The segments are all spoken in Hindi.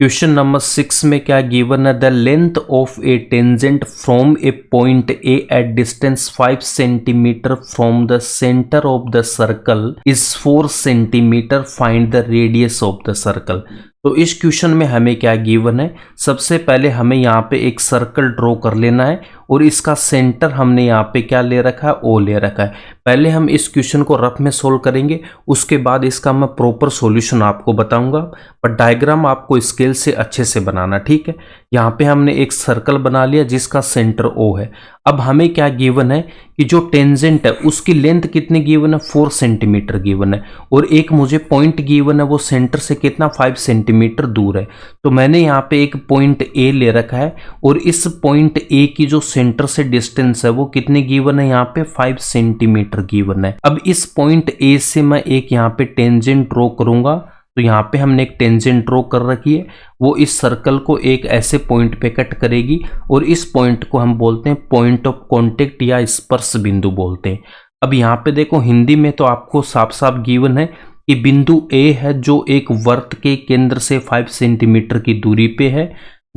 क्वेश्चन नंबर 6 में क्या गिवन है, the length of A tangent from A point A at distance 5 centimetre from the centre of the circle is 4 centimetre, find the radius of the circle. तो इस क्वेश्चन में हमें क्या गिवन है, सबसे पहले हमें यहाँ पे एक सर्कल ड्रॉ कर लेना है और इसका सेंटर हमने यहाँ पे क्या ले रखा है, ओ ले रखा है। पहले हम इस क्वेश्चन को रफ में सोल्व करेंगे, उसके बाद इसका मैं प्रॉपर सॉल्यूशन आपको बताऊंगा, पर डायग्राम आपको स्केल से अच्छे से बनाना, ठीक है। यहाँ पे हमने एक सर्कल बना लिया जिसका सेंटर ओ है। अब हमें क्या गिवन है कि जो टेंजेंट है उसकी लेंथ कितनी गिवन है, 4 सेंटीमीटर गिवन है, और एक मुझे पॉइंट गिवन है वो सेंटर से कितना 5 सेंटीमीटर दूर है। तो मैंने यहाँ पे एक पॉइंट ए ले रखा है और इस पॉइंट ए की जो सेंटर से डिस्टेंस है वो कितनी गिवन है, यहाँ पे 5 सेंटीमीटर गिवन है। अब इस पॉइंट ए से मैं एक यहाँ पे टेंजेंट ड्रॉ करूंगा, तो यहाँ पे हमने एक टेंजेंट ड्रॉ कर रखी है, वो इस सर्कल को एक ऐसे पॉइंट पे कट करेगी और इस पॉइंट को हम बोलते हैं पॉइंट ऑफ कांटेक्ट या स्पर्श बिंदु बोलते हैं। अब यहाँ पे देखो हिंदी में तो आपको साफ साफ गिवन है कि बिंदु ए है जो एक वर्त के केंद्र से 5 सेंटीमीटर की दूरी पे है,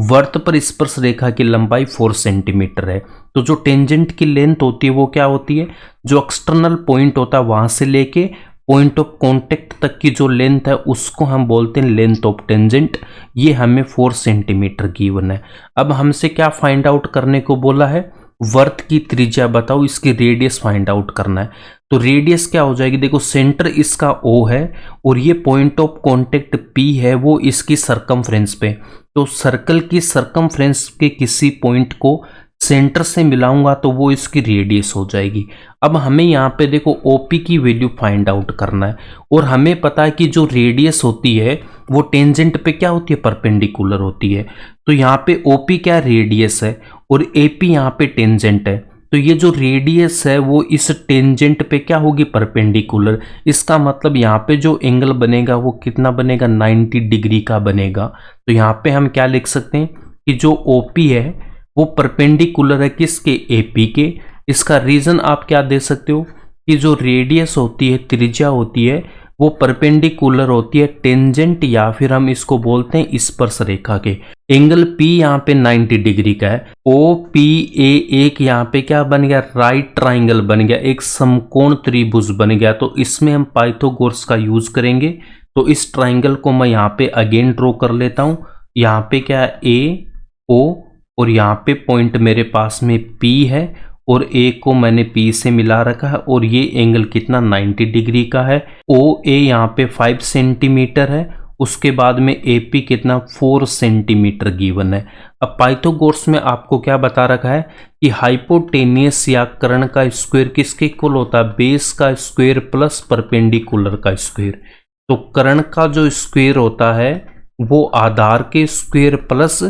वर्त पर स्पर्श रेखा की लंबाई 4 सेंटीमीटर है। तो जो टेंजेंट की लेंथ होती है वो क्या होती है, जो एक्सटर्नल पॉइंट होता है वहां से लेके पॉइंट ऑफ कांटेक्ट तक की जो लेंथ है उसको हम बोलते हैं लेंथ ऑफ टेंजेंट। ये हमें 4 सेंटीमीटर गिवन है। अब हमसे क्या फाइंड आउट करने को बोला है, वर्त की त्रिज्या बताओ, इसकी रेडियस फाइंड आउट करना है। तो रेडियस क्या हो जाएगी, देखो सेंटर इसका ओ है और ये पॉइंट ऑफ कांटेक्ट पी है वो इसकी सरकमफ्रेंस पे, तो सर्कल की सरकमफ्रेंस के किसी पॉइंट को सेंटर से मिलाऊंगा तो वो इसकी रेडियस हो जाएगी। अब हमें यहाँ पे देखो ओपी की वैल्यू फाइंड आउट करना है और हमें पता है कि जो रेडियस होती है वो टेंजेंट पे क्या होती है, परपेंडिकुलर होती है। तो यहाँ पे ओपी क्या रेडियस है और एपी यहाँ पे टेंजेंट है, तो ये जो रेडियस है वो इस टेंजेंट पे क्या होगी, परपेंडिकुलर। इसका मतलब यहाँ पे जो एंगल बनेगा वो कितना बनेगा, 90 डिग्री का बनेगा। तो यहाँ पे हम क्या लिख सकते हैं कि जो ओपी है वो परपेंडिकुलर है किसके, एपी के। इसका रीजन आप क्या दे सकते हो कि जो रेडियस होती है, त्रिज्या होती है, वो परपेंडिकुलर होती है टेंजेंट या फिर हम इसको बोलते हैं स्पर्श रेखा के। एंगल पी यहाँ पे 90 डिग्री का है, ओ पी ए एक यहाँ पे क्या बन गया, राइट ट्राइंगल बन गया, एक समकोण त्रिभुज बन गया। तो इसमें हम पाइथागोरस का यूज करेंगे। तो इस ट्राइंगल को मैं यहाँ पे अगेन ड्रॉ कर लेता हूँ। यहाँ पे क्या है, ए ओ, और यहाँ पे पॉइंट मेरे पास में P है और A को मैंने P से मिला रखा है और ये एंगल कितना 90 डिग्री का है। OA यहाँ पे 5 सेंटीमीटर है, उसके बाद में AP कितना 4 सेंटीमीटर गिवन है। अब पाइथागोरस में आपको क्या बता रखा है कि हाइपोटेनियस या कर्ण का स्क्वायर किसके इक्वल होता है, बेस का स्क्वायर प्लस परपेंडिकुलर का स्क्वायर। तो कर्ण का जो स्क्वायर होता है वो आधार के स्क्वायर प्लस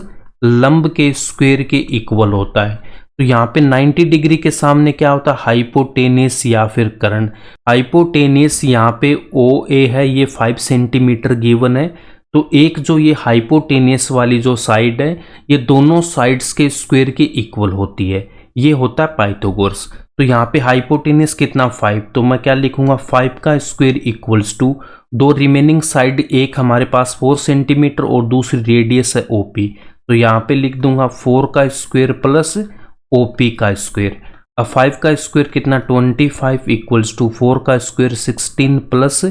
लंब के स्क्वायर के इक्वल होता है। तो यहाँ पे 90 डिग्री के सामने क्या होता है, हाइपोटेनियस या फिर कर्ण। हाइपोटेनियस यहाँ पे ओ ए है, ये 5 सेंटीमीटर गिवन है। तो एक जो ये हाइपोटेनियस वाली जो साइड है ये दोनों साइड्स के स्क्वायर के इक्वल होती है, ये होता है पाइथागोरस। तो यहाँ पे हाइपोटेनियस कितना 5, तो मैं क्या लिखूंगा 5 का स्क्वायर इक्वल्स टू दो रिमेनिंग साइड, एक हमारे पास 4 सेंटीमीटर और दूसरी रेडियस है ओपी। तो यहाँ पे लिख दूंगा 4 का स्क्वायर प्लस ओपी का स्क्वायर। अब 5 का स्क्वायर कितना 25 इक्वल्स टू 4 का स्क्वायर 16 प्लस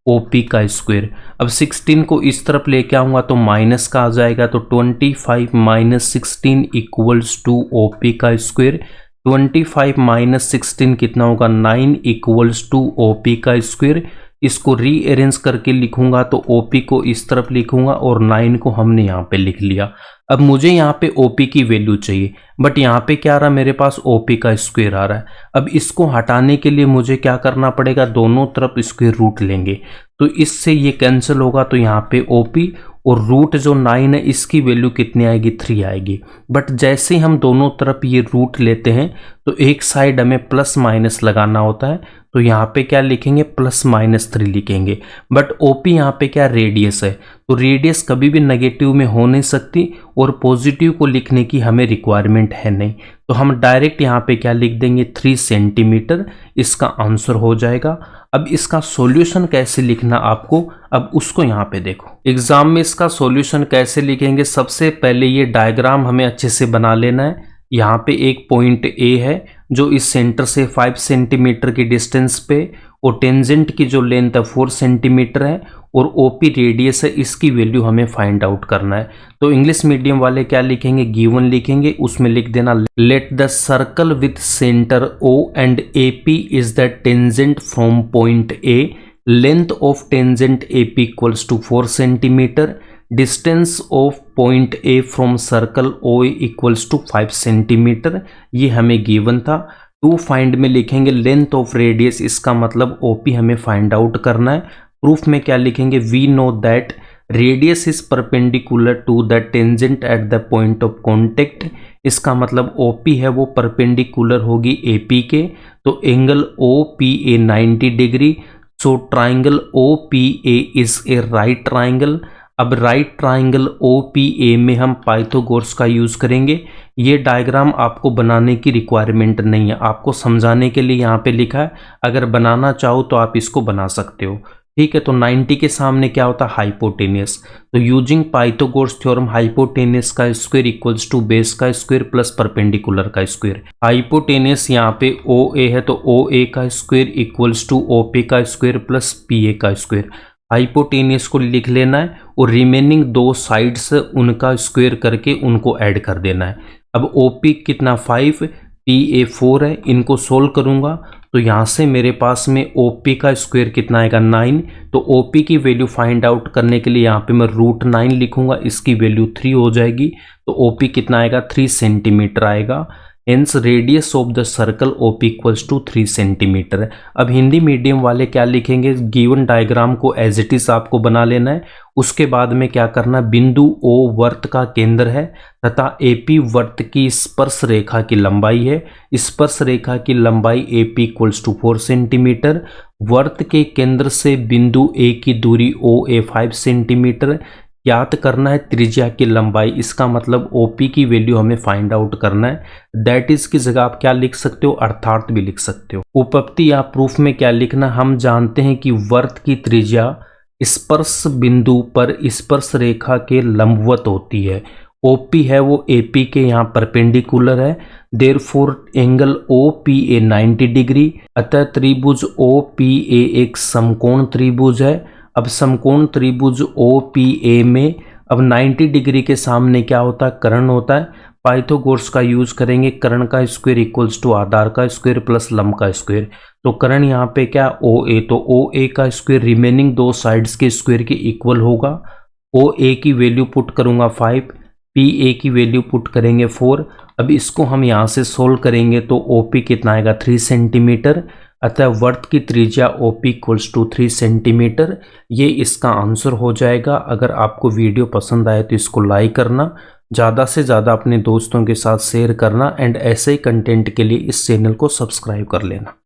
ओपी का स्क्वायर। अब 16 को इस तरफ लेके आऊंगा तो माइनस का आ जाएगा, तो 25 माइनस 16 इक्वल्स टू ओपी का स्क्वायर। 25 माइनस 16 कितना होगा, 9 इक्वल्स टू ओपी का स्क्वायर। इसको रीअरेंज करके लिखूंगा तो ओपी को इस तरफ लिखूंगा और 9 को हमने यहाँ पे लिख लिया। अब मुझे यहाँ पे ओपी की वैल्यू चाहिए, बट यहाँ पे क्या आ रहा है, मेरे पास ओपी का स्क्वायर आ रहा है। अब इसको हटाने के लिए मुझे क्या करना पड़ेगा, दोनों तरफ स्क्वायर रूट लेंगे, तो इससे ये कैंसिल होगा। तो यहाँ पे ओपी और रूट जो 9 है इसकी वैल्यू कितनी आएगी, 3 आएगी। बट जैसे हम दोनों तरफ ये रूट लेते हैं तो एक साइड हमें प्लस माइनस लगाना होता है, तो यहाँ पे क्या लिखेंगे, प्लस माइनस 3 लिखेंगे। बट ओपी यहाँ पे क्या रेडियस है, तो रेडियस कभी भी नेगेटिव में हो नहीं सकती और पॉजिटिव को लिखने की हमें रिक्वायरमेंट है नहीं, तो हम डायरेक्ट यहाँ पे क्या लिख देंगे 3 सेंटीमीटर, इसका आंसर हो जाएगा। अब इसका सॉल्यूशन कैसे लिखना आपको, अब उसको यहाँ पे देखो। एग्जाम में इसका सॉल्यूशन कैसे लिखेंगे, सबसे पहले ये डायग्राम हमें अच्छे से बना लेना है। यहाँ पे एक पॉइंट ए है जो इस सेंटर से 5 सेंटीमीटर की डिस्टेंस पे, और टेंजेंट की जो लेंथ है 4 सेंटीमीटर है, और ओपी रेडियस है, इसकी वैल्यू हमें फाइंड आउट करना है। तो इंग्लिश मीडियम वाले क्या लिखेंगे, गिवन लिखेंगे, उसमें लिख देना let the circle with centre O and AP is the tangent from point A, length of tangent AP equals to 4 centimetre, distance of point A from circle O equals to 5 centimetre. ये हमें गिवन था। टू फाइंड में लिखेंगे लेंथ ऑफ रेडियस, इसका मतलब ओपी हमें फाइंड आउट करना है। प्रूफ में क्या लिखेंगे, we know that radius is perpendicular to the tangent at the point of contact, इसका मतलब ओपी है वो परपेंडिकुलर होगी एपी के, तो angle O P A 90 degree, so triangle O P A is a right triangle. अब right triangle O P A में हम पाइथागोरस का यूज करेंगे। ये डायग्राम आपको बनाने की रिक्वायरमेंट नहीं है, आपको समझाने के लिए यहाँ पे लिखा है, अगर बनाना चाहो तो आप इसको बना सकते हो, ठीक है। तो 90 के सामने क्या होता है, हाइपोटेनियस। तो यूजिंग पाइथागोरस थ्योरम, हाइपोटेनियस का स्क्वायर इक्वल्स टू बेस का स्क्वायर प्लस परपेंडिकुलर का स्क्वायर। हाइपोटेनियस यहाँ पे ओ ए है, तो ओ ए का square equals to O P का स्क्वायर प्लस पी ए का स्क्वायर। हाइपोटेनियस को लिख लेना है और रिमेनिंग दो साइड्स उनका स्क्वायर करके उनको ऐड कर देना है। अब ओ पी कितना 5, पी ए 4 है, इनको सोल्व करूंगा तो यहाँ से मेरे पास में ओ पी का स्क्वायर कितना आएगा 9। तो ओ पी की वैल्यू फाइंड आउट करने के लिए यहाँ पे मैं √9 लिखूंगा, इसकी वैल्यू 3 हो जाएगी। तो ओ पी कितना आएगा, 3 सेंटीमीटर आएगा। Hence radius of the circle OP equals to 3 centimetre. अब हिंदी मीडियम वाले क्या लिखेंगे, गिवन डायग्राम को एज इट इज आपको बना लेना है। उसके बाद में क्या करना, बिंदु ओ वर्त का केंद्र है तथा एपी वर्त की स्पर्श रेखा की लंबाई है। स्पर्श रेखा की लंबाई एपी इक्वल्स टू 4 सेंटीमीटर। वर्त के केंद्र से बिंदु ए की दूरी ओ ए 5 सेंटीमीटर। ज्ञात करना है त्रिज्या की लंबाई, इसका मतलब ओपी की वैल्यू हमें फाइंड आउट करना है। दैट इज की जगह आप क्या लिख सकते हो, अर्थात भी लिख सकते हो। उपपत्ति या प्रूफ में क्या लिखना, हम जानते हैं कि वर्त की त्रिज्या स्पर्श बिंदु पर स्पर्श रेखा के लंबवत होती है। ओपी है वो एपी के यहाँ परपेंडिकुलर है, therefore angle O P A 90 degree. अतः त्रिभुज ओ पी ए एक समकोण त्रिभुज है। अब समकोण त्रिभुज ओ पी ए में अब 90 डिग्री के सामने क्या होता है, कर्ण होता है। पाइथागोरस का यूज करेंगे, कर्ण का स्क्वायर इक्वल्स टू आधार का स्क्वायर प्लस लंब का स्क्वायर। तो कर्ण यहाँ पे क्या ओ ए, तो ओ ए का स्क्वायर रिमेनिंग दो साइड्स के स्क्वायर के इक्वल होगा। ओ ए की वैल्यू पुट करूंगा 5, पी ए की वैल्यू पुट करेंगे 4। अब इसको हम यहाँ से सोल्व करेंगे तो ओ पी कितना आएगा 3 सेंटीमीटर। अतः वर्त की त्रिज्या ओपी इक्वल्स टू 3 सेंटीमीटर। ये इसका आंसर हो जाएगा। अगर आपको वीडियो पसंद आए तो इसको लाइक करना, ज़्यादा से ज़्यादा अपने दोस्तों के साथ शेयर करना, एंड ऐसे ही कंटेंट के लिए इस चैनल को सब्सक्राइब कर लेना।